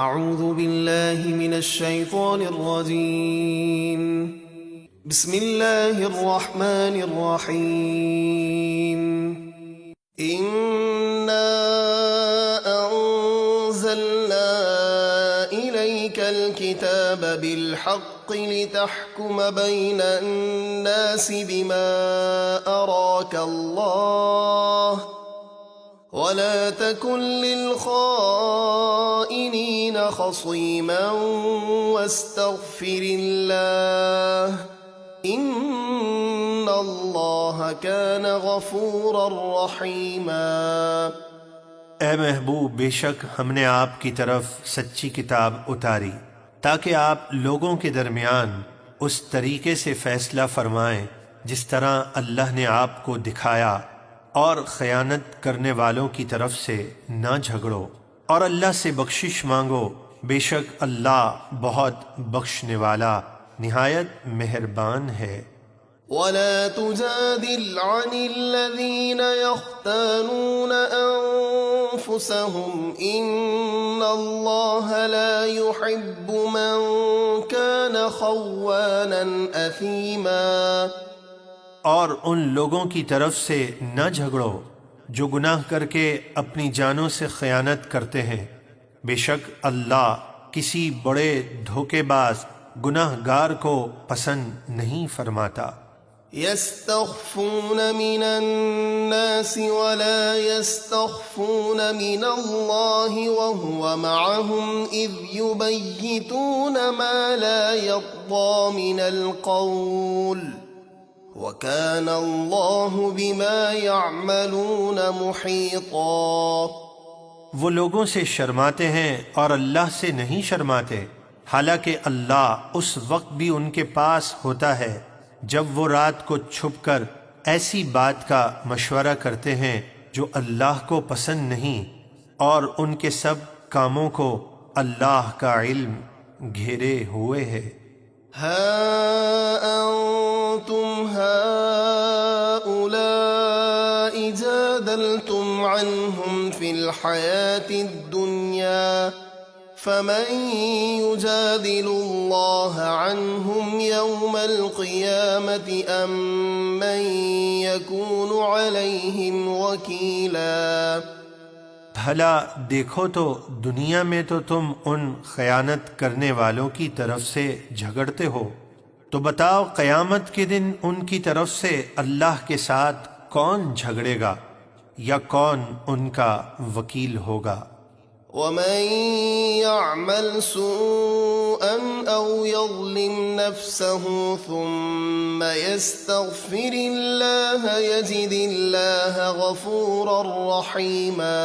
اعوذ باللہ من الشیطان الرجیم بسم اللہ الرحمن الرحیم انا انزلنا الیک الکتاب بالحق لتحکم بین الناس بما اراک اللہ ولا تكن للخائنين خصيما واستغفر الله إن الله كان غفورا رحيما۔ اے محبوب، بے شک ہم نے آپ کی طرف سچی کتاب اتاری تاکہ آپ لوگوں کے درمیان اس طریقے سے فیصلہ فرمائیں جس طرح اللہ نے آپ کو دکھایا، اور خیانت کرنے والوں کی طرف سے نہ جھگڑو، اور اللہ سے بخشش مانگو، بے شک اللہ بہت بخشنے والا نہایت مہربان ہے۔ وَلَا تُجَادِلْ عَنِ الَّذِينَ يَخْتَانُونَ أَنفُسَهُمْ إِنَّ اللَّهَ لَا يُحِبُّ مَنْ كَانَ خَوَّانًا أَثِيمًا۔ اور ان لوگوں کی طرف سے نہ جھگڑو جو گناہ کر کے اپنی جانوں سے خیانت کرتے ہیں، بے شک اللہ کسی بڑے دھوکے باز گناہ گار کو پسند نہیں فرماتا۔ يستخفون من الناس ولا يستخفون من الله وهو معهم إذ يبيتون ما لا يرضى من القول وَكَانَ اللَّهُ بِمَا يَعْمَلُونَ مُحِيطًا۔ وہ لوگوں سے شرماتے ہیں اور اللہ سے نہیں شرماتے، حالانکہ اللہ اس وقت بھی ان کے پاس ہوتا ہے جب وہ رات کو چھپ کر ایسی بات کا مشورہ کرتے ہیں جو اللہ کو پسند نہیں، اور ان کے سب کاموں کو اللہ کا علم گھیرے ہوئے ہے۔ ہا انتم هؤلاء جادلتم عنهم في الحياة الدنيا فمن يجادل الله عنهم يوم القيامة أم من يكون عليهم وكيلا۔ بھلا دیکھو تو دنیا میں تو تم ان خیانت کرنے والوں کی طرف سے جھگڑتے ہو، تو بتاؤ قیامت کے دن ان کی طرف سے اللہ کے ساتھ کون جھگڑے گا یا کون ان کا وکیل ہوگا؟ وَمَن يَعْمَلْ سُوءًا أَوْ يَظْلِمْ نَفْسَهُ ثُمَّ يَسْتَغْفِرِ اللَّهَ يَجِدِ اللَّهَ غَفُورًا رَحِيمًا۔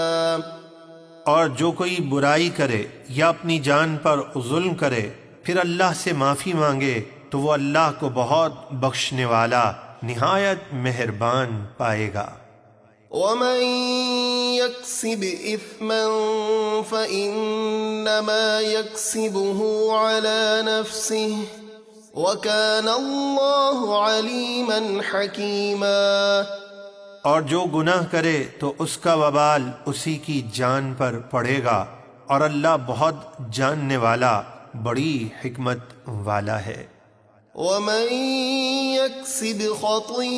اور جو کوئی برائی کرے یا اپنی جان پر ظلم کرے پھر اللہ سے معافی مانگے تو وہ اللہ کو بہت بخشنے والا نہایت مہربان پائے گا۔ وَمَن يَكْسِبْ إِثْمًا فَإِنَّمَا يَكْسِبُهُ عَلَى نَفْسِهِ وَكَانَ اللَّهُ عَلِيمًا حَكِيمًا۔ اور جو گناہ کرے تو اس کا وبال اسی کی جان پر پڑے گا، اور اللہ بہت جاننے والا بڑی حکمت والا ہے۔ وَمَن يَكْسِبْ خَطِيئَةً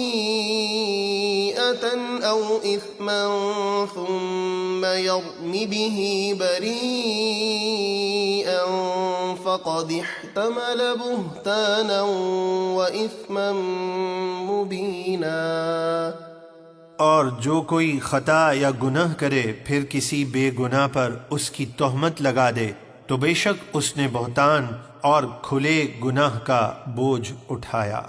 أَوْ إِثْمًا ثُمَّ يَرْمِ بِهِ بَرِيئًا فَقَدِ احْتَمَلَ بُهْتَانًا وَإِثْمًا مُبِينًا۔ اور جو کوئی خطا یا گناہ کرے پھر کسی بے گناہ پر اس کی تہمت لگا دے تو بے شک اس نے بہتان اور کھلے گناہ کا بوجھ اٹھایا۔